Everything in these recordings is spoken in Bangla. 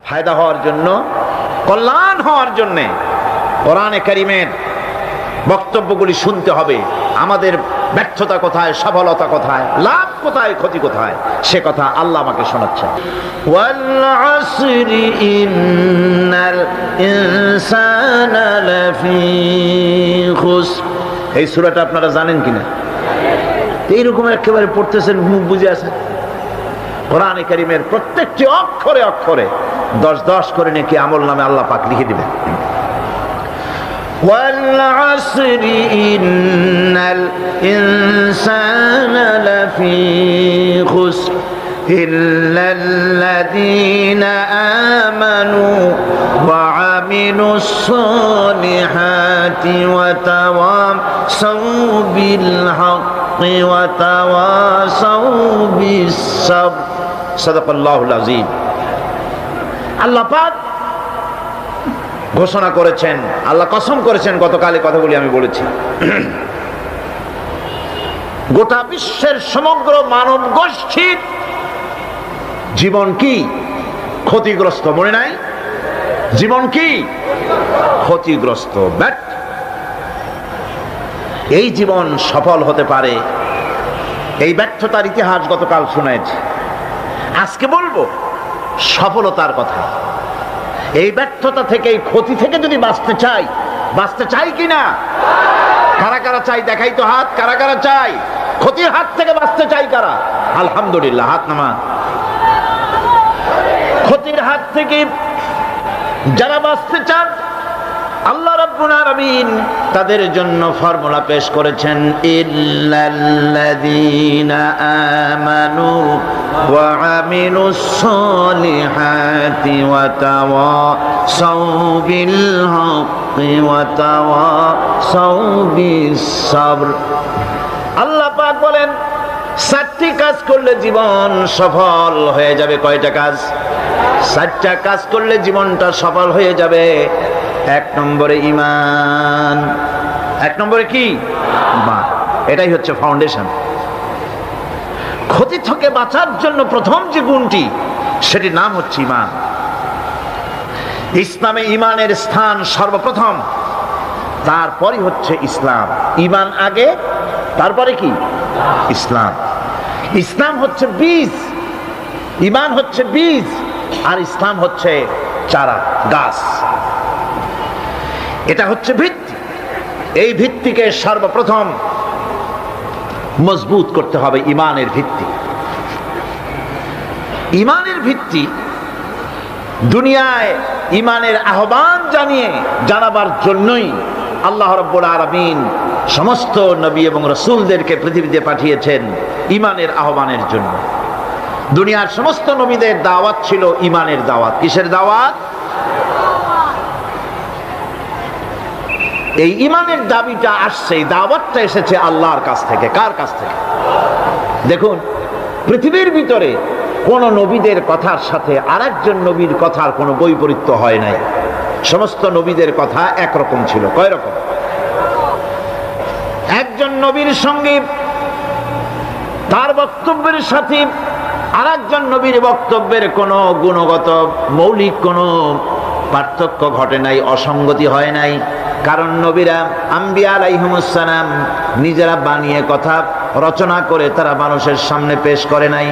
ফায়দা হওয়ার জন্য, কল্যাণ হওয়ার জন্য কোরআনে কারীমের বক্তব্যগুলি শুনতে হবে। আমাদের ব্যর্থতা কোথায়, সফলতা কোথায়, লাভ কোথায়, ক্ষতি কোথায়, সে কথা আল্লাহ আমাকে শোনাচ্ছেন। ওয়াল আসরি ইন্নাল ইনসানা লাফি খুসর। এই সূরাটা আপনারা জানেন কিনা? এইরকম একেবারে পড়তেছেন, মুখ বুঝে আছেন। কোরআনে কারীমের প্রত্যেকটি অক্ষরে অক্ষরে 10-10 করে নাকি আমল নামে আল্লাহ পাক লিখে দিবেন। والعصر إن الإنسان لفي خسر إلا الذين آمنوا وعملوا الصالحات وتواصوا بالحق وتواصوا بالصبر صدق الله العظيم। আল্লাহ পাক ঘোষণা করেছেন, আল্লাহ কসম করেছেন, গতকালে কথাগুলি আমি বলেছি, গোটা বিশ্বের সমগ্র মানব গোষ্ঠীর জীবন কি ক্ষতিগ্রস্ত, মনে নাই? জীবন কি ক্ষতিগ্রস্ত, ব্যর্থ। এই জীবন সফল হতে পারে, এই ব্যর্থতার ইতিহাস গতকাল শুনেছি। আজকে বলবো সফলতার কথা। এই ব্যর্থতা থেকে, এই ক্ষতি থেকে যদি বাঁচতে চাই কিনা? কারা কারা চাই দেখাই তো হাত। কারা কারা চাই ক্ষতির হাত থেকে বাঁচতে চাই? কারা? আলহামদুলিল্লাহ, হাত নামান। ক্ষতির হাত থেকে যারা বাঁচতে চান, আল্লাহ রাব্বুল আলামিন তাদের জন্য ফর্মুলা পেশ করেছেন, ইল্লাল্লাযীনা আমানু ওয়া আমিলুস সালিহাতি ওয়া তাওয়াসাউ বিল হাক্কি ওয়া তাওয়াসাউ বিস সাবর। আল্লাহ পাক বলেন 4টি কাজ করলে জীবন সফল হয়ে যাবে। কয়টা কাজ? 4টা কাজ করলে জীবনটা সফল হয়ে যাবে। 1 নম্বরে ঈমান। 1 নম্বরে কি? ঈমান। এটাই হচ্ছে ফাউন্ডেশন। ক্ষতি থেকে বাঁচার জন্য প্রথম যে গুণটি, সেটির নাম হচ্ছে ঈমান। ইসলামে ঈমানের স্থান সর্বপ্রথম, তারপরে হচ্ছে ইসলাম। ঈমান আগে, তারপরে কি? ইসলাম। ইসলাম হচ্ছে বীজ, ঈমান হচ্ছে বীজ, আর ইসলাম হচ্ছে চারা, গাছ। এটা হচ্ছে ভিত্তি। এই ভিত্তিকে সর্বপ্রথম মজবুত করতে হবে, ঈমানের ভিত্তি। ঈমানের ভিত্তি দুনিয়ায় ঈমানের আহ্বান জানাবার জন্যই আল্লাহ রাব্বুল আলামিন সমস্ত নবী এবং রাসূলদেরকে পৃথিবীতে পাঠিয়েছেন ঈমানের আহ্বানের জন্য। দুনিয়ার সমস্ত নবীদের দাওয়াত ছিল ঈমানের দাওয়াত। কিসের দাওয়াত? এই ঈমানের দাবিটা আসছে, দাওয়াতটা এসেছে আল্লাহর কাছ থেকে। কার কাছ থেকে? দেখুন, পৃথিবীর ভিতরে কোন নবীদের কথার সাথে আরেকজন নবীর কথার কোনো বৈপরীত্য হয় নাই। সমস্ত নবীদের কথা একরকম ছিল। কয় রকম? একজন নবীর সঙ্গে তার বক্তব্যের সাথে আরেকজন নবীর বক্তব্যের কোনো গুণগত মৌলিক কোনো পার্থক্য ঘটে নাই, অসঙ্গতি হয় নাই। কারণ নবীরা, আম্বিয়া আলাইহিমুস সালাম, নিজেরা বানিয়ে কথা রচনা করে তারা মানুষের সামনে পেশ করে নাই।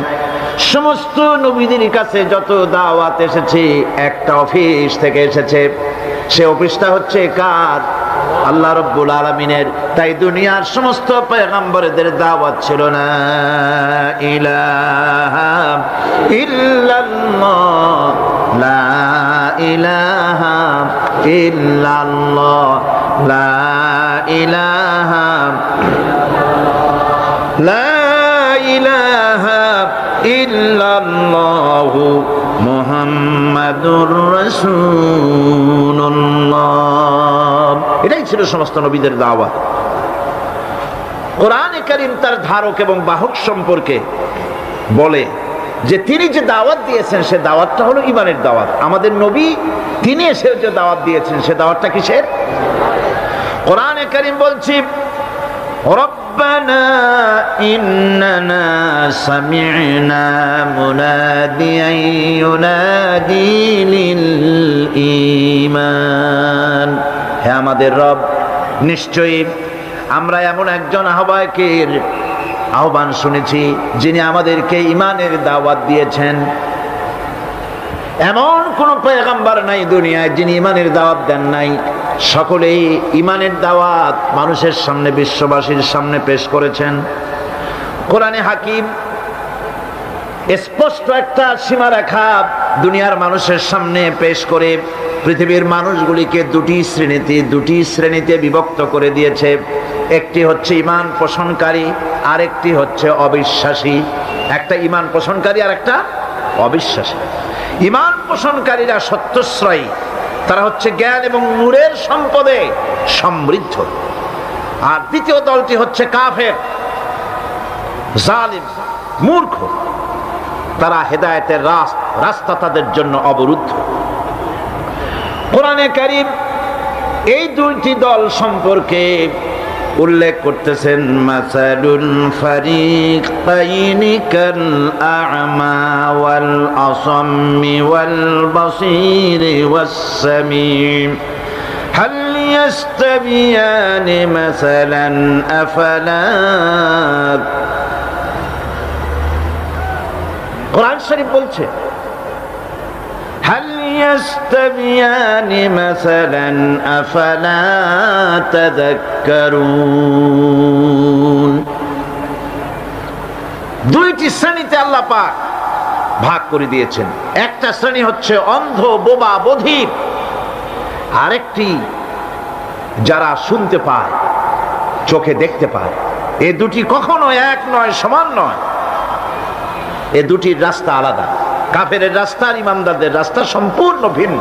সমস্ত নবীদের কাছে যত দাওয়াত এসেছে, একটা অফিস থেকে এসেছে। সে অফিসটা হচ্ছে কার? আল্লাহ রাব্বুল আলামিনের। তাই দুনিয়ার সমস্ত পয়গম্বরদের দাওয়াত ছিল না ইলাহা ইল্লাল্লাহ, লা ইলাহা ইল্লাল্লাহ, লা ইলাহা, লা ইলাহা ইল্লাল্লাহু মুহাম্মাদুর রাসূলুল্লাহ। এটাই ছিল সমস্ত নবীদের দাওয়াত। কোরআনে কারীম তার ধারক এবং বাহক সম্পর্কে বলে যে তিনি যে দাওয়াত দিয়েছেন, সে দাওয়াতটা হলো ঈমানের দাওয়াত। আমাদের নবী তিনি এসে যে দাওয়াত দিয়েছেন, সে দাওয়াতটা কিসের? কোরআনে কারীম বলছি, ربنا إننا سمعنا مناديا ينادي হে আমাদের রব, নিশ্চয়ই আমরা এমন একজন আহ্বায়কের আহ্বান শুনেছি যিনি আমাদেরকে ঈমানের দাওয়াত দিয়েছেন। এমন কোন পয়গম্বর নাই দুনিয়ায় যিনি ঈমানের দাওয়াত দেন নাই। সকলেই ঈমানের দাওয়াত মানুষের সামনে, বিশ্ববাসীর সামনে পেশ করেছেন। কোরআনে হাকিম স্পষ্ট একটা সীমারেখা দুনিয়ার মানুষের সামনে পেশ করে পৃথিবীর মানুষগুলিকে দুটি শ্রেণীতে বিভক্ত করে দিয়েছে। একটি হচ্ছে ঈমান পোষণকারী, আরেকটি হচ্ছে অবিশ্বাসী। একটা ঈমান পোষণকারী আর একটা অবিশ্বাসী। ঈমান পোষণকারীরা সত্যশ্রয়ী, তারা হচ্ছে জ্ঞান এবং নূরের সম্পদে সমৃদ্ধ। আর দ্বিতীয় দলটি হচ্ছে কাফের, জালিম, মূর্খ। তারা হেদায়েতের রাস্তা তাদের জন্য অবরুদ্ধ। কোরআনে কারীম এই দুইটি দল সম্পর্কে উল্লেখ করতেছেন, মাসালুল ফারিকাইনি কাল আ'মা ওয়াল আসাম্মি ওয়াল বাসীরি ওয়াস সামিম হাল ইয়াস্তাবিয়ানি মাসালান আফালা। কোরআন শরীফ বলছে, হাল ইয়াস্তাবিয়ানি মাসালান আফালা তাযাক্কারুন। দুইটি শ্রেণীতে আল্লাহ পাক ভাগ করে দিয়েছেন। একটা শ্রেণী হচ্ছে অন্ধ, বোবা, বধির। আরেকটি যারা শুনতে পায়, চোখে দেখতে পায়। এই দুটি কখনো এক নয়, সমান নয়। এ দুটির রাস্তা আলাদা। কাফেরের রাস্তা আর ইমানদারদের রাস্তা সম্পূর্ণ ভিন্ন।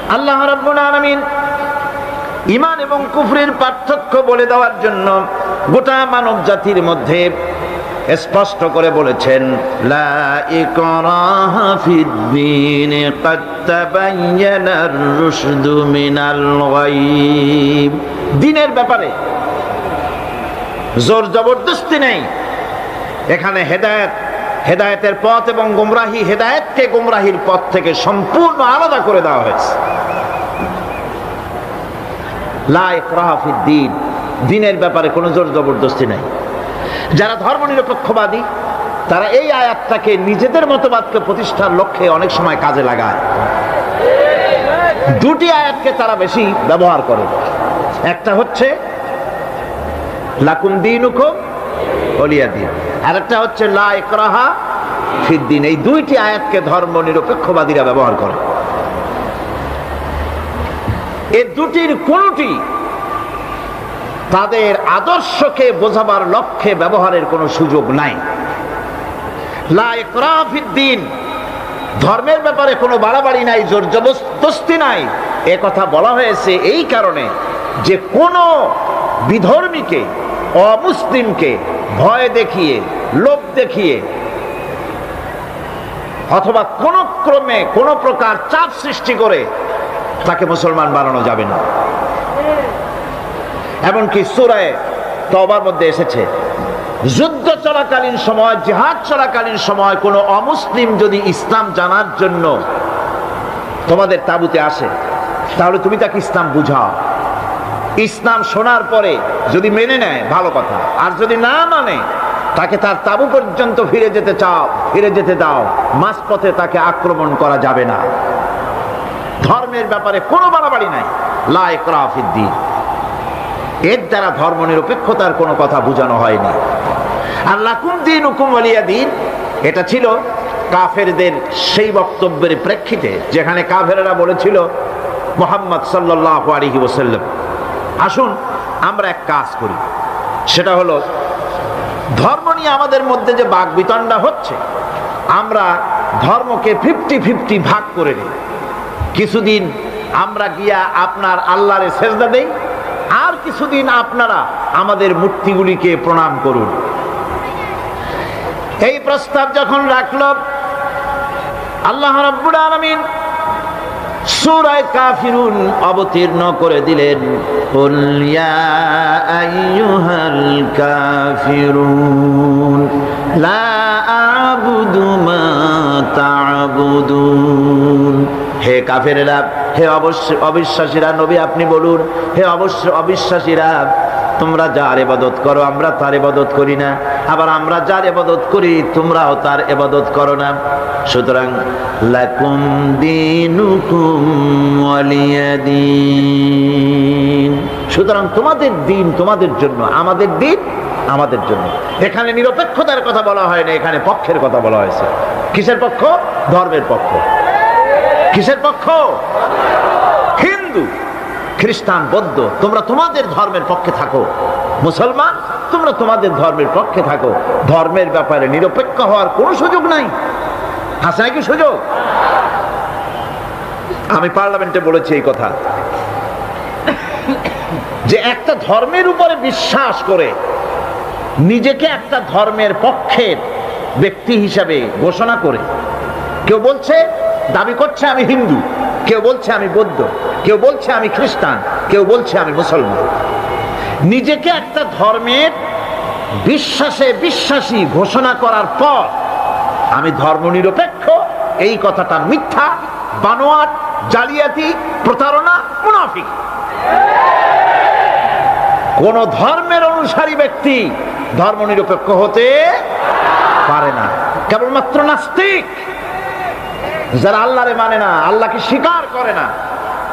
আল্লাহ রাব্বুল আলামিন ঈমান এবং কুফরের পার্থক্য বলে দেওয়ার জন্য গোটা মানব জাতির মধ্যে স্পষ্ট করে বলেছেন, লা ইকরাহা ফিদ-দীন ক্বাদ তাবায়্যানার রুশদু মিনাল গায়ব। দ্বীনের ব্যাপারে জোর জবরদস্তি নেই। এখানে হেদায়েতের পথ এবং গোমরাহি, হেদায়েতকে গোমরাহির পথ থেকে সম্পূর্ণ আলাদা করে দেওয়া হয়েছে। লা ইকরাহা ফিদ-দীন, দ্বীনের ব্যাপারে কোনো জোর জবরদস্তি নাই। যারা ধর্মনিরপেক্ষবাদী তারা এই আয়াতটাকে নিজেদের মতবাদকে প্রতিষ্ঠার লক্ষ্যে অনেক সময় কাজে লাগায়। দুটি আয়াতকে তারা বেশি ব্যবহার করে। একটা হচ্ছে লাকুম দীনুকুম ওয়ালিয়া দীন, আর একটা হচ্ছে লা ইকরাহা ফিদ-দীন। এই দুইটি আয়াতকে ধর্মনিরপেক্ষবাদীরা ব্যবহার করে। এই দুটির কোনটি তাদের আদর্শকে বোঝাবার লক্ষ্যে ব্যবহারের কোনো সুযোগ নাই। লা ইকরাহা ফিদ-দীন, ধর্মের ব্যাপারে কোনো বাড়াবাড়ি নাই, জোর জবরদস্তি নাই। এ কথা বলা হয়েছে এই কারণে যে কোনো বিধর্মীকে, অমুসলিমকে ভয় দেখিয়ে, লোভ দেখিয়ে অথবা কোন ক্রমে কোন প্রকার চাপ সৃষ্টি করে তাকে মুসলমান বানানো যাবে না। এমনকি সূরা তওবার মধ্যে এসেছে, যুদ্ধ চলাকালীন সময়, জিহাদ চলাকালীন সময় কোনো অমুসলিম যদি ইসলাম জানার জন্য তোমাদের তাঁবুতে আসে, তাহলে তুমি তাকে ইসলাম বুঝাও। ইসলাম শোনার পরে যদি মেনে নেয় ভালো কথা, আর যদি না মানে তাকে তার তাঁবু পর্যন্ত ফিরে যেতে দাও। মাঝপথে তাকে আক্রমণ করা যাবে না। ধর্মের ব্যাপারে কোনো বাড়াবাড়ি নাই। লা ইকরাহা ফিদ-দীন, এর দ্বারা ধর্মনিরপেক্ষতার কোনো কথা বোঝানো হয়নি। আর লাকুম দীনুকুম ওয়ালিয়া দীন, এটা ছিল কাফেরদের সেই বক্তব্যের প্রেক্ষিতে যেখানে কাফেরেরা বলেছিল মুহাম্মদ সাল্লাল্লাহু আলাইহি ওয়াসাল্লাম, আসুন আমরা এক কাজ করি, সেটা হলো ধর্ম নিয়ে আমাদের মধ্যে যে বাকবিতণ্ডা হচ্ছে, আমরা ধর্মকে 50-50 ভাগ করে নিই। কিছুদিন আমরা গিয়া আপনার আল্লাহরে সেজদা দেই, আর কিছুদিন আপনারা আমাদের মূর্তিগুলিকে প্রণাম করুন। এই প্রস্তাব যখন রাখল, আল্লাহ রাব্বুল আলামিন সূরা কাফিরুন অবতীর্ণ করে দিলেন, কুল ইয়া আইয়ুহাল কাফিরুন লা আ'বুদু মা তা'বুদুন। হে কাফেরেরা, হে অবিশ্বাসীরা, নবী আপনি বলুন, হে অবিশ্বাসীরা, তোমরা যার ইবাদত করো আমরা তার ইবাদত করি না, আবার আমরা যার ইবাদত করি তোমরাও তার ইবাদত করো না। সুতরাং লাকুম দীনুকুম ওয়ালিয়া দীন, সুতরাং তোমাদের দিন তোমাদের জন্য, আমাদের দিন আমাদের জন্য। এখানে নিরপেক্ষতার কথা বলা হয় না, এখানে পক্ষের কথা বলা হয়েছে। কিসের পক্ষ? ধর্মের পক্ষ। কিসের পক্ষ? হিন্দু, খ্রিস্টান, বৌদ্ধ, তোমরা তোমাদের ধর্মের পক্ষে থাকো। মুসলমান, তোমরা তোমাদের ধর্মের পক্ষে থাকো। ধর্মের ব্যাপারে নিরপেক্ষ হওয়ার কোনো সুযোগ নাই। আছে নাকি সুযোগ? আমি পার্লামেন্টে বলেছি এই কথা, যে একটা ধর্মের উপরে বিশ্বাস করে নিজেকে একটা ধর্মের পক্ষের ব্যক্তি হিসাবে ঘোষণা করে কেউ বলছে, দাবি করছে আমি হিন্দু, কেউ বলছে আমি বৌদ্ধ, কেউ বলছে আমি খ্রিস্টান, কেউ বলছে আমি মুসলমান, নিজেকে একটা ধর্মের বিশ্বাসী ঘোষণা করার পর আমি ধর্মনিরপেক্ষ, এই কথাটা মিথ্যা, বানোয়াট, জালিয়াতি, প্রতারণা, মুনাফিক। কোন ধর্মের অনুসারী ব্যক্তি ধর্মনিরপেক্ষ হতে পারে না। কেবলমাত্র নাস্তিক, যারা আল্লাহরে মানে না, আল্লাহকে স্বীকার করে না,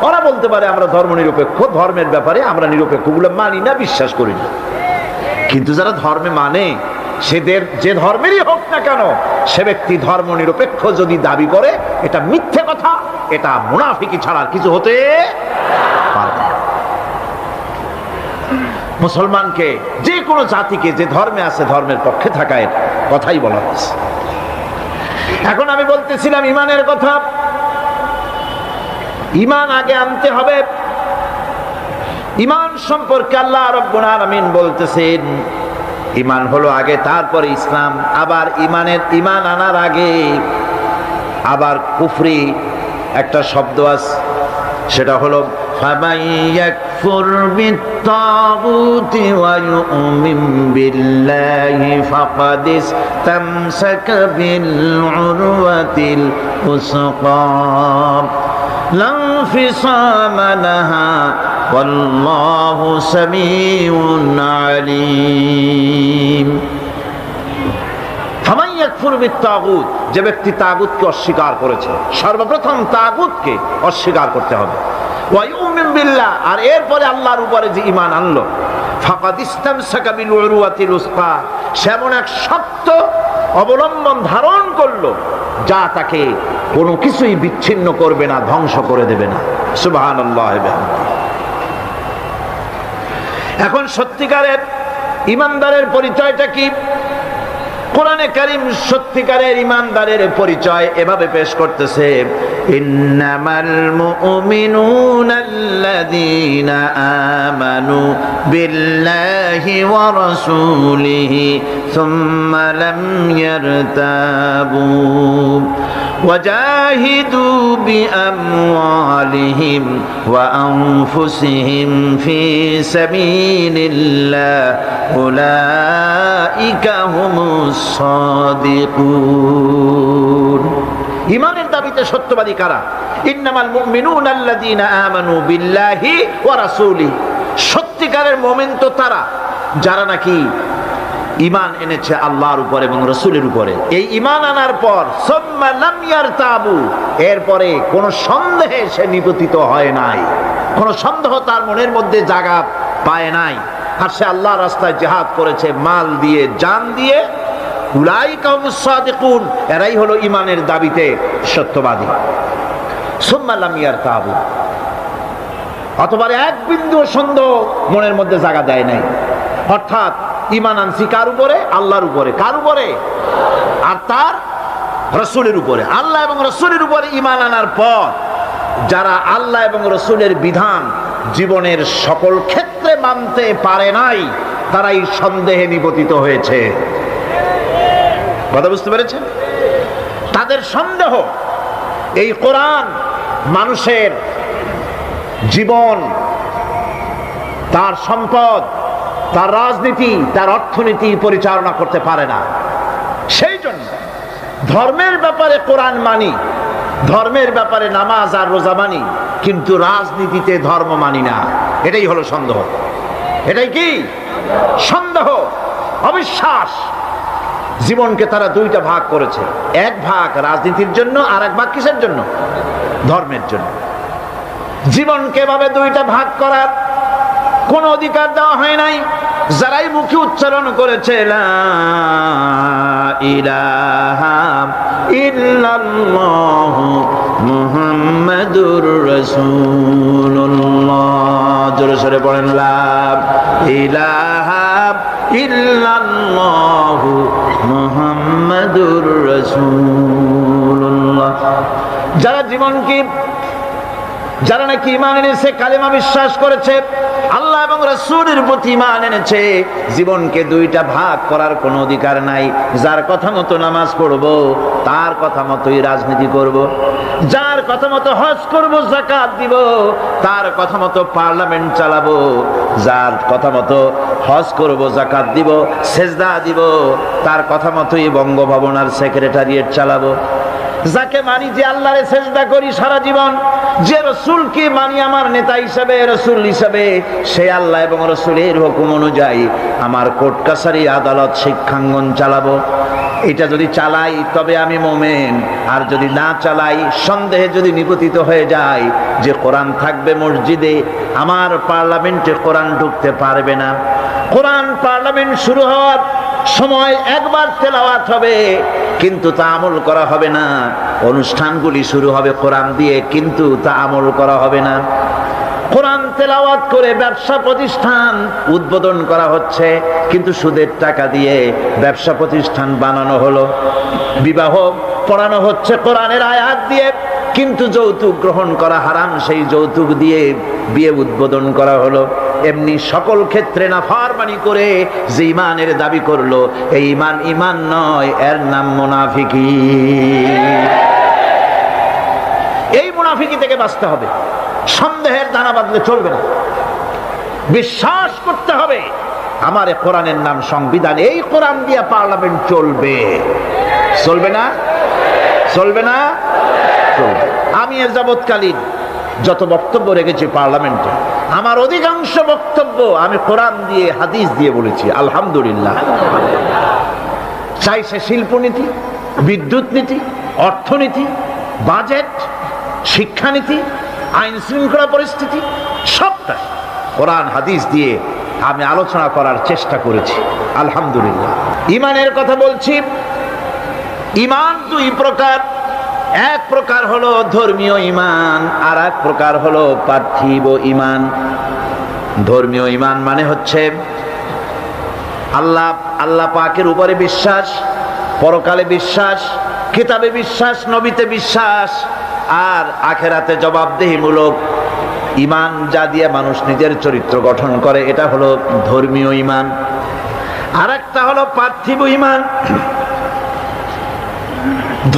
ওরা বলতে পারে আমরা ধর্মনিরপেক্ষ, ধর্মের ব্যাপারে আমরা নিরপেক্ষ, গুলো মানি না, বিশ্বাস করি না। কিন্তু যারা ধর্মে মানে, সেদের যে ধর্মেরই হোক না কেন, সে ব্যক্তি ধর্মনিরপেক্ষ যদি দাবি করে, এটা মিথ্যে কথা, এটা মুনাফিকি ছাড়া আর কিছু হতে পারে না। মুসলমানকে, যে কোনো জাতিকে যে ধর্মে আছে ধর্মের পক্ষে থাকার কথাই বলা হয়েছে। এখন আমি বলতেছিলাম ইমানের কথা। ইমান আগে আনতে হবে। ইমান সম্পর্কে আল্লাহ রাব্বুল আলামিন বলতেছেন, ইমান হলো আগে, তারপরে ইসলাম। আবার ইমান আনার আগে আবার কুফরি একটা শব্দ আছে, সেটা হলো ফামান ইয়াকফুর বিত্তাগুতি ওয়া ইউমিন বিল্লাহি ফাকাদ ইসতামসাকা বিল উরওয়াতিল উসকা লা ইনফিসামা লাহা ওয়াল্লাহু সামিউন আলীম। ফামান ইয়াকফুর বিত্তাগুত, যে ব্যক্তি তাগুতকে অস্বীকার করেছে, সর্বপ্রথম তাগুতকে অস্বীকার করতে হবে। ওয়া ইউমিন বিল্লাহ, আর এরপরে আল্লাহর উপরে যে ঈমান আনলো, ফাকাদ ইসতামসাকা বিল উরওয়াতিল উসকা, সেমন এক শক্ত অবলম্বন ধারণ করলো যা তাকে কোনো কিছুই বিচ্ছিন্ন করবে না, ধ্বংস করে দেবে না। সুবহানাল্লাহ। এখন সত্যিকারের ঈমানদারের পরিচয়টা কি? কোরআনে কারীম সত্যিকারের ঈমানদারের পরিচয় এভাবে পেশ করতেছে, ইন্নামাল মুমিনুনা আল্লাযীনা আমানু বিল্লাহি ওয়া রাসূলিহি সুম্মা লাম ইয়ারতাবু ওয়াজাহিদু বিআমওয়ালিহিম ওয়া আনফুসিহিম ফি সাবিলিল্লাহ উলাইকা হুমুস সাদিকুন। ঈমানের দাবিতে সত্যবাদী কারা? ইন্নামাল মুমিনুনা আল্লাযীনা আমানু বিল্লাহি ওয়া রাসূলিহি, সত্যিকারের মুমিন তো তারা যারা নাকি ঈমান এনেছে আল্লাহর উপর এবং রাসূলের উপরে। এই ঈমান আনার পর সুম্মা লাম ইয়ারতাবু, এরপরে কোন সন্দেহে সে নিপতিত হয় নাই, কোন সন্দেহ তার মনের মধ্যে জায়গা পায় নাই, আর সে আল্লাহর রাস্তায় জিহাদ করেছে মাল দিয়ে, জান দিয়ে। উলাইকা হুমুস সাদিকুন, এরাই হলো ঈমানের দাবিতে সত্যবাদী। সুম্মা লাম ইয়ারতাবু, অথবা এক বিন্দু সন্দেহ মনের মধ্যে জায়গা দেয় নাই। অর্থাৎ ঈমান আনছি কার উপরে? আল্লাহর উপরে। কার উপরে? আর তার রাসূলের উপরে। আল্লাহ এবং রাসূলের উপরে ঈমান আনার পর যারা আল্লাহ এবং রাসূলের বিধান জীবনের সকল ক্ষেত্রে মানতে পারে নাই, তারাই সন্দেহে নিপতিত হয়েছে। কথা বুঝতে পেরেছেন? তাদের সন্দেহ এই কোরআন মানুষের জীবন, তার সম্পদ, তার রাজনীতি, তার অর্থনীতি পরিচালনা করতে পারে না। সেই জন্য ধর্মের ব্যাপারে কোরআন মানি, ধর্মের ব্যাপারে নামাজ আর রোজা মানি, কিন্তু রাজনীতিতে ধর্ম মানি না। এটাই হলো সন্দেহ। এটাই কি সন্দেহ, অবিশ্বাস। জীবনকে তারা দুইটা ভাগ করেছে, এক ভাগ রাজনীতির জন্য আর এক ভাগ কিসের জন্য? ধর্মের জন্য। জীবনকে এভাবে দুইটা ভাগ করার কোন অধিকার দেওয়া হয় নাই। যারাই মুখে উচ্চারণ করেছে লা ইলাহা ইল্লাল্লাহু মুহাম্মাদুর রাসূলুল্লাহ, জোরে সোরে পড়েন লা ইলাহা ইল্লাল্লাহু মুহাম্মাদুর রাসূলুল্লাহ। যারা জীবনকে, যারা নাকি ঈমান এনেছে, কালেমা বিশ্বাস করেছে, আল্লাহ এবং রাসূলের প্রতি ঈমান এনেছে, জীবনকে দুইটা ভাগ করার কোনো অধিকার নাই। যার কথা মতো নামাজ পড়ব, তার কথা মতোই রাজনীতি করব। যার কথা মতো হজ করব, যাকাত দিব, তার কথা মতো পার্লামেন্ট চালাবো। যার কথা মতো হজ করব, যাকাত দিব, সেজদা দিব, তার কথা মতোই বঙ্গভবন আর সেক্রেটারিয়েট চালাবো। যাকে মানি, যে আল্লাহরে সেজদা করি সারা জীবন, যে রাসূলকে মানি আমার নেতা হিসাবে, রাসূল হিসাবে, সে আল্লাহ এবং রাসূলের হুকুম অনুযায়ী আমার কোর্ট কাছারি, আদালত, শিক্ষাঙ্গন চালাবো। এটা যদি চালাই তবে আমি মুমিন, আর যদি না চালাই, সন্দেহে যদি নিপতিত হয়ে যায় যে কোরআন থাকবে মসজিদে, আমার পার্লামেন্টে কোরআন ঢুকতে পারবে না। কোরআন পার্লামেন্ট শুরু হওয়ার সময় একবার তেলাওয়াত হবে, কিন্তু তা আমল করা হবে না। অনুষ্ঠানগুলি শুরু হবে কোরআন দিয়ে, কিন্তু তা আমল করা হবে না। কোরআন তেলাওয়াত করে ব্যবসা প্রতিষ্ঠান উদ্বোধন করা হচ্ছে, কিন্তু সুদের টাকা দিয়ে ব্যবসা প্রতিষ্ঠান বানানো হলো। বিবাহ পড়ানো হচ্ছে কোরআনের আয়াত দিয়ে, কিন্তু যৌতুক গ্রহণ করা হারাম, সেই যৌতুক দিয়ে বিয়ে উদ্বোধন করা হলো। এমনি সকল ক্ষেত্রে নাফরমানি করে যে ঈমানের দাবি করলো, এই ঈমান ঈমান নয়, এর নাম মুনাফিকি। এই মুনাফিকি থেকে বাঁচতে হবে। সন্দেহের দানা বাঁধলে চলবে না, বিশ্বাস করতে হবে আমার কোরআনের নাম সংবিধান, এই কোরআন দিয়ে পার্লামেন্ট চলবে। চলবে না? চলবে না? চলবে। আমি এর যাবৎকালীন যত বক্তব্য রেখেছি পার্লামেন্টে, আমার অধিকাংশ বক্তব্য আমি কোরআন দিয়ে, হাদিস দিয়ে বলেছি, আলহামদুলিল্লাহ। চাই সে শিল্পনীতি, বিদ্যুৎ নীতি, অর্থনীতি, বাজেট, শিক্ষানীতি, আইন শৃঙ্খলা পরিস্থিতি, সবটা কোরআন হাদিস দিয়ে আমি আলোচনা করার চেষ্টা করেছি, আলহামদুলিল্লাহ। ঈমানের কথা বলছি। ঈমান দুই প্রকার। এক প্রকার হলো ধর্মীয় ঈমান, আর এক প্রকার হলো পার্থিব ঈমান। ধর্মীয় ঈমান মানে হচ্ছে আল্লাহ পাকের উপরে বিশ্বাস, পরকালে বিশ্বাস, কিতাবে বিশ্বাস, নবীতে বিশ্বাস, আর আখেরাতে জবাবদেহিমূলক ঈমান, যা দিয়ে মানুষ নিজের চরিত্র গঠন করে, এটা হলো ধর্মীয় ঈমান। আর একটা হলো পার্থিব ঈমান।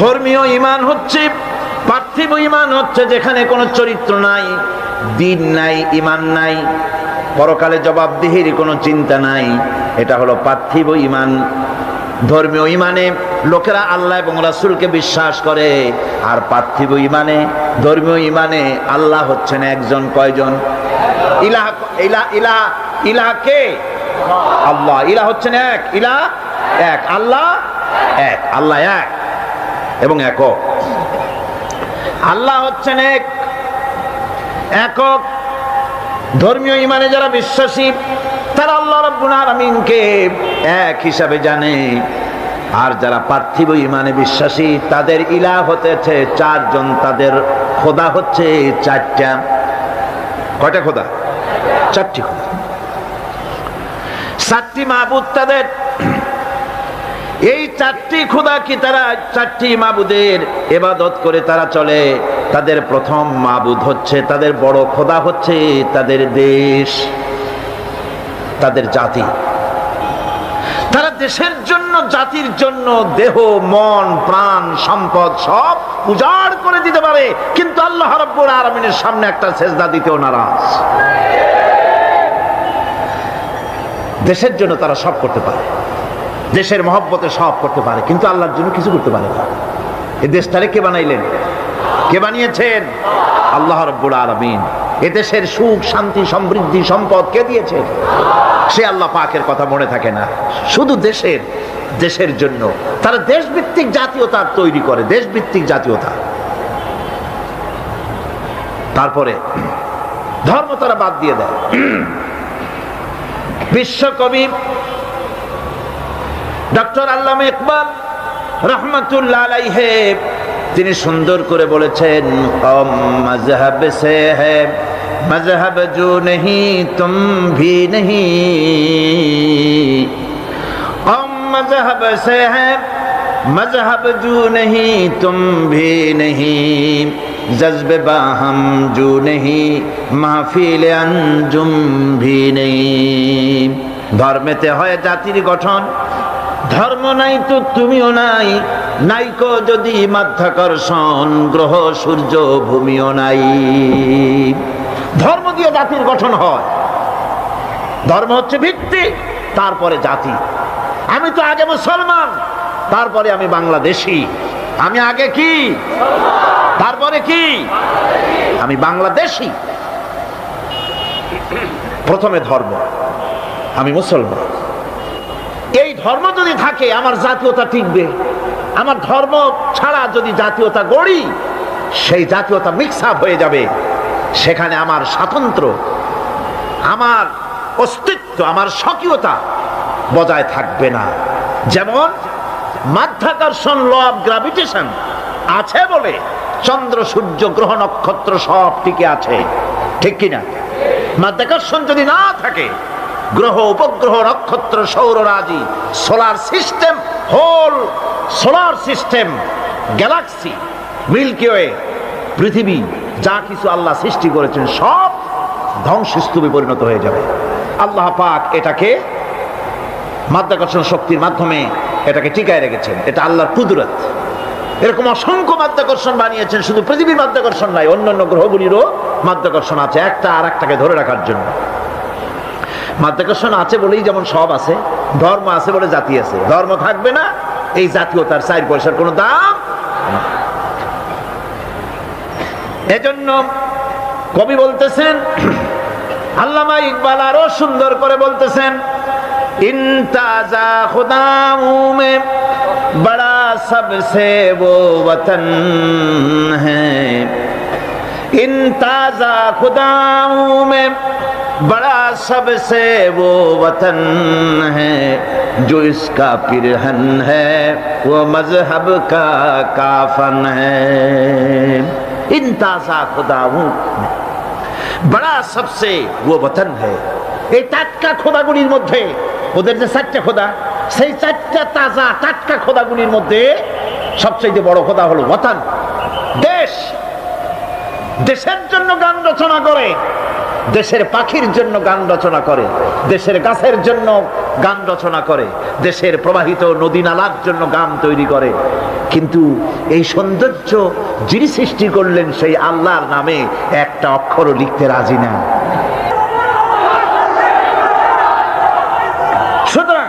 ধর্মীয় ঈমান হচ্ছে, পার্থিব ঈমান হচ্ছে যেখানে কোনো চরিত্র নাই, দিন নাই, ঈমান নাই, পরকালে জবাবদিহির কোনো চিন্তা নাই, এটা হলো পার্থিব ঈমান। ধর্মীয় ঈমানে লোকেরা আল্লাহ এবং রাসূলকে বিশ্বাস করে, আর পার্থিব ঈমানে, ধর্মীয় ঈমানে আল্লাহ হচ্ছেন একজন। কয়জন? ইলাহ, ইলাহ, ইলাহ, ইলাহ কে? আল্লাহ। ইলাহ হচ্ছেন এক, ইলাহ এক, আল্লাহ এক, আল্লাহ এক এবং একক। আল্লাহ হচ্ছেন এক, একক। ধর্মীয় ঈমানে যারা বিশ্বাসী, তারা আল্লাহ রাব্বুল আলামিনকে এক হিসাবে জানে। আর যারা পার্থিব ঈমানে বিশ্বাসী, তাদের ইলাহ হতেছে চারজন, তাদের খোদা হচ্ছে চারটা। কয়টা খোদা? চারটি খোদা, চারটি মাবুদ তাদের। এই চারটি খোদা কি, তারা চারটি মাবুদের ইবাদত করে তারা চলে। তাদের প্রথম মাবুদ হচ্ছে, তাদের বড় খোদা হচ্ছে তাদের দেশ, তাদের জাতি। তারা দেশের জন্য, জাতির জন্য দেহ, মন, প্রাণ, সম্পদ সব উজাড় করে দিতে পারে, কিন্তু আল্লাহ রাব্বুল আলামিনের সামনে একটা সেজদা দিতেও নারাজ। দেশের জন্য তারা সব করতে পারে, দেশের মহব্বতে সব করতে পারে, কিন্তু আল্লাহর জন্য কিছু করতে পারে না। এই দেশটারে কে বানাইলেন? কে বানিয়েছেন? আল্লাহ রাব্বুল আলামিন। এদেশের সুখ শান্তি সমৃদ্ধি সম্পদ কে দিয়েছে? সে আল্লাহ পাকের কথা মনে থাকে না, শুধু দেশের জন্য তারা দেশভিত্তিক জাতীয়তা তৈরি করে, দেশভিত্তিক জাতীয়তা। তারপরে ধর্ম তারা বাদ দিয়ে দেয়। বিশ্বকবি ডক্টর আল্লামা ইকবাল রহমাতুল্লাহ আলাইহি তিনি সুন্দর করে বলেছেন, কম মজহব সে হ্যায় মজহব জো নহি তুম ভি নহি, কম মজহব সে হ্যায় মজহব জো নহি তুম ভি নহি, জজ্বে বাহম জো নহি মাহফিল আঞ্জুম ভি নহি। ধর্মেতে হয় জাতির গঠন, ধর্ম নাই তো তুমিও নাই, নাইকো যদি মাধ্যাকর্ষণ, গ্রহ সূর্য ভূমিও নাই। ধর্ম দিয়ে জাতির গঠন হয়, ধর্ম হচ্ছে ভিত্তি, তারপরে জাতি। আমি তো আগে মুসলমান, তারপরে আমি বাংলাদেশি। আমি আগে কি, তারপরে কি? আমি বাংলাদেশি। প্রথমে ধর্ম, আমি মুসলমান। এই ধর্ম যদি থাকে আমার জাতীয়তা টিকবে। আমার ধর্ম ছাড়া যদি জাতীয়তা গড়ি, সেই জাতীয়তা মিক্স আপ হয়ে যাবে। সেখানে আমার স্বাতন্ত্র্য, আমার অস্তিত্ব, আমার স্বকীয়তা বজায় থাকবে না। যেমন মাধ্যাকর্ষণ, ল অফ গ্র্যাভিটেশন আছে বলে চন্দ্র সূর্য গ্রহ নক্ষত্র সব টিকে আছে, ঠিক কিনা? মাধ্যাকর্ষণ যদি না থাকে, গ্রহ উপগ্রহ নক্ষত্র সৌররাজি solar system, whole solar system, galaxy, milky way, পৃথিবী, যা কিছু আল্লাহ সৃষ্টি করেছেন সব ধ্বংসস্তূপে পরিণত হয়ে যাবে। আল্লাহ পাক এটাকে মাধ্যাকর্ষণ শক্তির মাধ্যমে এটাকে টিকায় রেখেছেন। এটা আল্লাহর কুদরত। এরকম অসংখ্য মাধ্যাকর্ষণ বানিয়েছেন, শুধু পৃথিবীর মাধ্যাকর্ষণ নাই, অন্যান্য গ্রহগুলিরও মাধ্যাকর্ষণ আছে, একটা আর একটাকে ধরে রাখার জন্য। মাধ্যাকর্ষণ আছে বলেই যেমন সব আছে, ধর্ম আছে বলে জাতি আছে। ধর্ম থাকবে না, এই জাতীয়তার 4 পয়সার কোনো দাম। এজন্য কবি বলতেছেন, আল্লামা ইকবাল আরো সুন্দর করে বলতেছেন, ইনতাজা খুদামু মে বড়া সবসে वो वतन है, ইনতাজা খুদামু মে बड़ा सबसे वो वतन है, जो इसका पिरहन है वो मजहब का काफन है। इंताजा खुदा हूँ, बड़ा सबसे वो वतन है। এই টাটকা খোদাগুলির মধ্যে, ওদের যে 4টা খোদা, সেই 4টা তাজা টাটকা খোদাগুলির মধ্যে সবচেয়ে বড় খোদা হলো ওয়াতান, দেশ। দেশের জন্য গান রচনা করে, দেশের পাখির জন্য গান রচনা করে, দেশের গাছের জন্য গান রচনা করে, দেশের প্রবাহিত নদী নালার জন্য গান তৈরি করে। কিন্তু এই সৌন্দর্য যিনি সৃষ্টি করলেন সেই আল্লাহর নামে একটা অক্ষরও লিখতে রাজি না। সুতরাং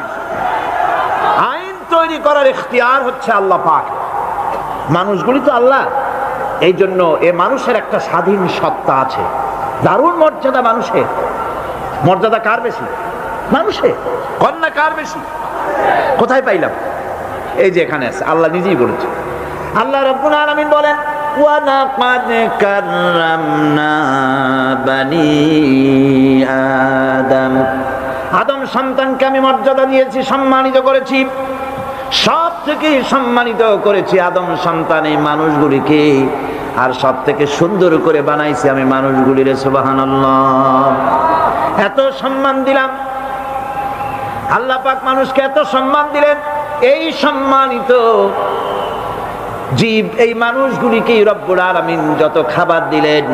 আইন তৈরি করার ইখতিয়ার হচ্ছে আল্লাহ পাক, মানুষগুলি তো আল্লাহ। এই জন্য এ মানুষের একটা স্বাধীন সত্তা আছে, দারুণ মর্যাদা। মানুষের মর্যাদা কার বেশি? মানুষের। কন্যা কার বেশি? কোথায় পাইলাম? এই যে এখানে আছে, আল্লাহ নিজেই বলেছে। আল্লাহ রাব্বুল আলামিন বলেন, ওয়া লাকাদ কাররামনা বানি আদম, আদম সন্তানকে আমি মর্যাদা দিয়েছি, সম্মানিত করেছি, সব থেকে সম্মানিত করেছি আদম সন্তানে মানুষগুলিকে, আর সব থেকে সুন্দর করে বানাইছি আমি মানুষগুলিরে। সুবহানাল্লাহ। এত সম্মান দিলাম, আল্লাহ পাক মানুষকে এত সম্মান দিলেন। এই সম্মানিত জীব, এই মানুষগুলিকে রব্বুল আলামিন যত খাবার দিলেন,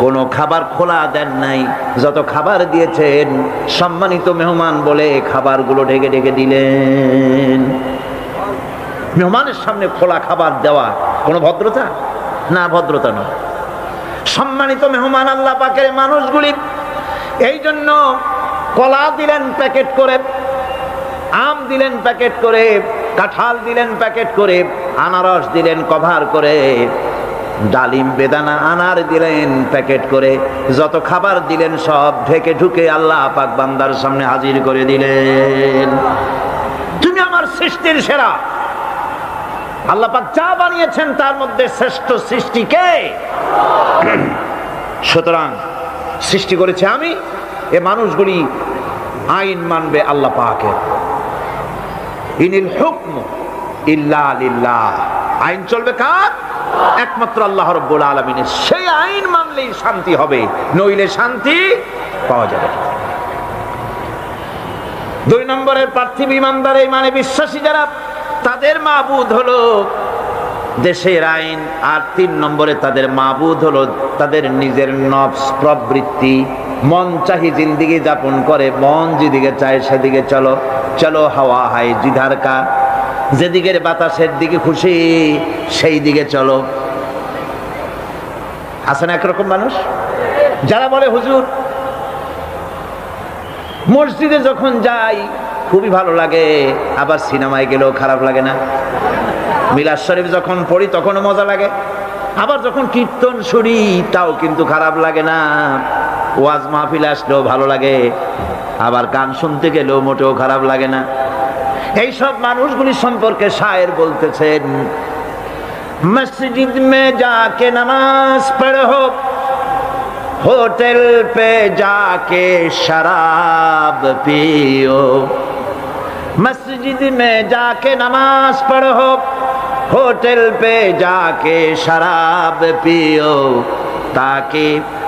কোন খাবার খোলা দেন নাই। যত খাবার দিয়েছেন সম্মানিত মেহমান বলে খাবারগুলো ঢেকে ঢেকে দিলেন। মেহমানের সামনে খোলা খাবার দেওয়া কোনো ভদ্রতা না? ভদ্রতা নয়। সম্মানিত মেহমান আল্লাহ পাকের মানুষগুলি। এই জন্য কলা দিলেন প্যাকেট করে, আম দিলেন প্যাকেট করে, কাঁঠাল দিলেন প্যাকেট করে, আনারস দিলেন কভার করে, ডালিম, বেদানা, আনার দিলেন প্যাকেট করে, যত খাবার দিলেন সব ঢেকে ঢুকে আল্লাহ পাক বান্দার সামনে হাজির করে দিলেন। তুমি আমার সৃষ্টির সেরা। আল্লাহ পাক যা বানিয়েছেন তার মধ্যে শ্রেষ্ঠ সৃষ্টি কে? সুতরাং সৃষ্টি করেছে আমি, এ মানুষগুলি আইন মানবে আল্লাহ পাকের। ইনিল হুকম ইল্লা লিল্লাহ, আইন চলবে কার? একমাত্র আল্লাহ রাব্বুল আলামিনের। সেই আইন মানলেই শান্তি হবে, নইলে শান্তি পাওয়া যাবে। 2 নম্বরের পার্থিব ইমানদার, এই মানে বিশ্বাসী যারা, তাদের মাবুদ হলো দেশের আইন। আর 3 নম্বরে তাদের মাবুদ হলো তাদের নিজের নফস, প্রবৃত্তি, মন চাহি জিন্দিগি যাপন করে। মন যেদিকে চায় সেদিকে চলো, চলো হাওয়া হায় জিধার কা, যেদিকের বাতাসের দিকে খুশি সেই দিকে চলো। আছে না একরকম মানুষ যারা বলে হুজুর মসজিদে যখন যাই খুবই ভালো লাগে, আবার সিনেমায় গেলেও খারাপ লাগে না, মিলাদ শরীফ যখন পড়ি তখনও মজা লাগে, আবার যখন কীর্তন শুনি তাও কিন্তু খারাপ লাগে না, ওয়াজ মাহফিল আসলেও ভালো লাগে, আবার গান শুনতে গেলেও মোটেও খারাপ লাগে না। এই সব মানুষগুলি সম্পর্কে শায়ের বলতেছেন, মসজিদ মে যাকে নামাজ পড়ো, होटल पे जाके शराब पियो, मस्जिद में जाके नमाज पढ़ो, होटल पे जाके शराब पियो, ताकि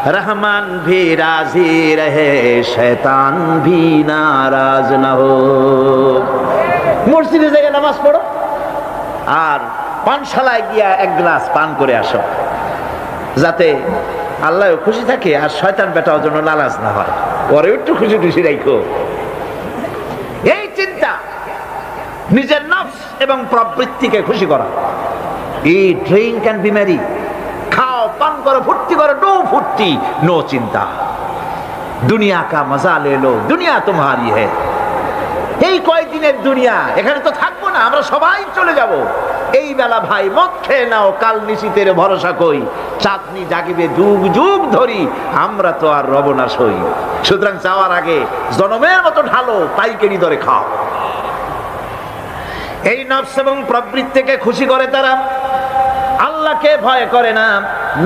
रहमान भी राजी रहे, शैतान भी नाराज न हो। मस्जिदे जाके नमाज पढ़ो আর পানশালায় গিয়া 1 গ্লাস পান করে আসো, যাতে আল্লাহ খুশি থাকে আর শয়তান বেটাও যেন নারাজ না হয়, ওরে একটু খুশি খুশি রাখো। এই চিন্তা নিজের নফস এবং প্রবৃত্তিকে খুশি করা। ইট, ড্রিঙ্ক এন্ড বি মেরি, খাও, পান করো, ফুর্তি করো, নো ফুর্তি, নো চিন্তা। দুনিয়া কা মজা লে লো, দুনিয়া তোমারি है। এই কয়দিনের দুনিয়া, এখানে তো থাকবো না, আমরা সবাই চলে যাব। এই বেলা ভাই মদ খেয়ে নাও, কাল নিশীতের ভরসা কই, চাঁদনি জাগিবে যুগ যুগ ধরি, আমরা তো আর রব না সই। সুতরাং যাওয়ার আগে জনমের মতো ঢালো, পাইকারি দরে খাও। এই নফস এবং প্রবৃত্তিকে খুশি করে তারা, আল্লাহকে ভয় করে না।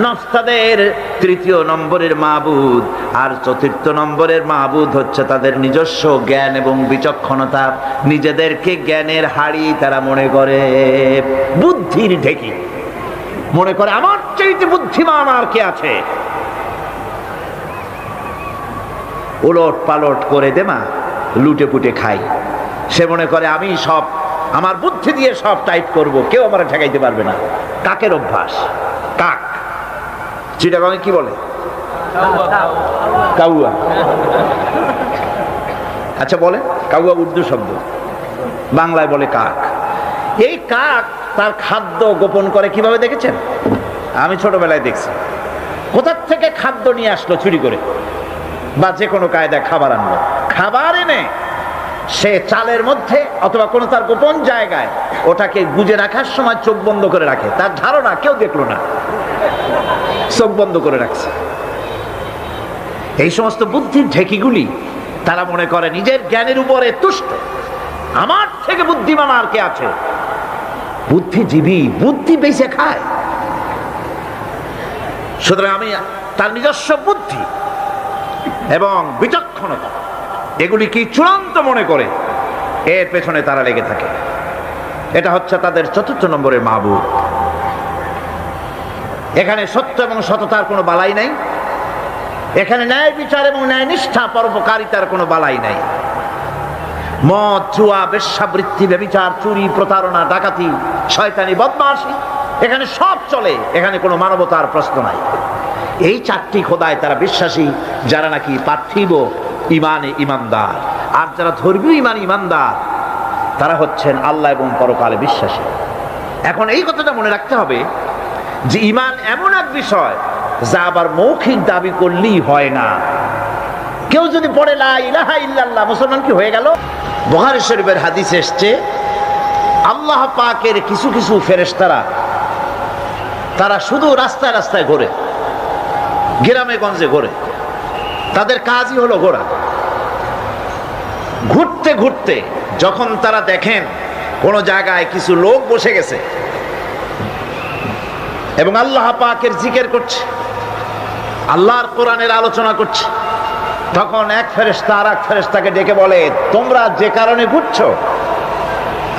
নফস তাদের 3য় নম্বরের মাবুদ, আর 4র্থ নম্বরের মাবুদ হচ্ছে তাদের নিজস্ব জ্ঞান এবং বিচক্ষণতা। নিজেদেরকে জ্ঞানের হাড়ি তারা মনে করে, বুদ্ধির ঢেকি মনে করে, আমার চাইতে বুদ্ধিমান আর কে আছে। উলট পালট করে দেমা লুটে পুটে খাই, সে মনে করে আমি সব আমার বুদ্ধি দিয়ে সব টাইট করব, কেউ আমার ঠেকাইতে পারবে না। কাকের অভ্যাস, কাক চিটাগাঁয়ে কি বলে? কাউয়া। আচ্ছা বলে কাউয়া উর্দু শব্দ, বাংলায় বলে কাক। এই কাক তার খাদ্য গোপন করে কিভাবে দেখেছেন? আমি ছোটবেলায় দেখছি। কোথার থেকে খাদ্য নিয়ে আসলো চুরি করে, বা যে কোনো কায়দায় খাবার আনলো, খাবার এনে সে চালের মধ্যে অথবা কোনো তার গোপন জায়গায় ওটাকে গুজে রাখার সময় চোখ বন্ধ করে রাখে। তার ধারণা কেউ দেখলো না, চোখ বন্ধ করে রাখছে। এই সমস্ত বুদ্ধির ঢেকিগুলি তারা মনে করে নিজের জ্ঞানের উপরে তুষ্ট, আমার থেকে বুদ্ধিমান আর কে আছে। বুদ্ধিজীবী বুদ্ধি বেঁচে খায়। সুতরাং আমি তার নিজস্ব বুদ্ধি এবং বিচক্ষণতা এগুলি কি চূড়ান্ত মনে করে এর পেছনে তারা লেগে থাকে। এটা হচ্ছে তাদের 4র্থ নম্বরের মাবুদ। এখানে সত্য এবং সততার কোনো বালাই নাই, এখানে ন্যায় বিচার এবং ন্যায় নিষ্ঠা পরোপকারিতার কোনো বালাই নাই। মদ, জুয়া, বেশ্যাবৃত্তি, ব্যভিচার, চুরি, প্রতারণা, ডাকাতি, শয়তানি, বদমাশি, এখানে সব চলে। এখানে কোনো মানবতার প্রশ্ন নাই। এই 4টি খোদায় তারা বিশ্বাসী, যারা নাকি পার্থিব ইমানে ইমানদার। আর যারা ধর্মীয় ইমান ইমানদার তারা হচ্ছেন আল্লাহ এবং পরকালে বিশ্বাসী। এখন এই কথাটা মনে রাখতে হবে যে ইমান এমন এক বিষয় যা আবার মৌখিক দাবি করলেই হয় না। কেউ যদি পড়ে লা ইলাহা ইল্লাল্লাহ, মুসলমান কি হয়ে গেল? বুখারী শরীফের হাদিসে এসেছে, আল্লাহ পাকের কিছু কিছু ফেরেশতারা তারা শুধু রাস্তায় রাস্তায় ঘোরে, গ্রামে গঞ্জে ঘোরে, তাদের কাজই হলো ঘোরা। ঘুরতে ঘুরতে যখন তারা দেখেন কোন জায়গায় কিছু লোক বসে গেছে এবং আল্লাহ পাকের জিকির করছে, আল্লাহর কোরআনের আলোচনা করছে, তখন এক ফেরেশতা আর এক ফেরেশতাকে ডেকে বলে, তোমরা যে কারণে ঘুরছো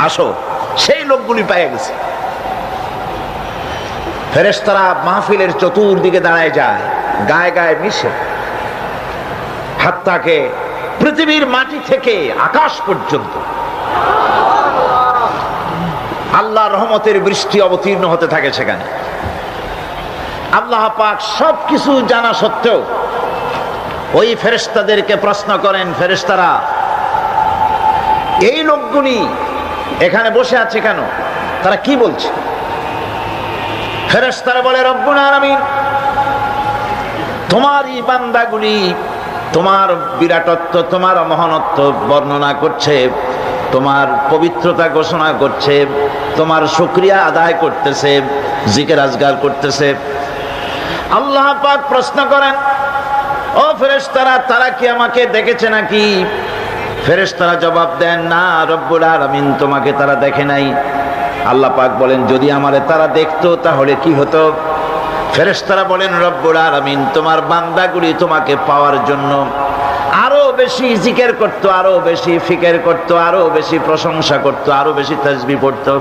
আসো। সেই লোকগুলি পেয়ে গেছে। ফেরেশতারা মাহফিলের চতুর্দিকে দাঁড়ায় যায়, গায়ে গায়ে মিশে, হাত্তাকে পৃথিবীর মাটি থেকে আকাশ পর্যন্ত আল্লাহর রহমতের বৃষ্টি অবতীর্ণ হতে থাকে সেখানে। আল্লাহ পাক সবকিছু জানা সত্ত্বেও ওই ফেরেশতাদেরকে প্রশ্ন করেন, ফেরেশতারা এই লোকগুলি এখানে বসে আছে কেন, তারা কি বলছে? ফেরেশতারা বলে, রব্বুল আলামিন তোমারই বান্দাগুলি তোমার বিরাটত্ব, তোমার মহানত্ব বর্ণনা করছে, তোমার পবিত্রতা ঘোষণা করছে, তোমার শুকরিয়া আদায় করতেছে, জিকির আজগার করতেছে। আল্লাহ পাক প্রশ্ন করেন, ও ফেরেশতারা তারা কি আমাকে দেখেছে নাকি? ফেরেশতারা জবাব দেন, না রব্বুল আলামিন তোমাকে তারা দেখে নাই। আল্লাহ পাক বলেন, যদি আমারে তারা দেখতো তাহলে কি হতো? ফেরেশতারা বলেন, রব্বুল আলামিন তোমার বান্দাগুলি তোমাকে পাওয়ার জন্য আরো বেশি জিকির করত, আরো বেশি ফিকির করত, আরো বেশি প্রশংসা করত, আরো বেশি তাসবিহ পড়তো।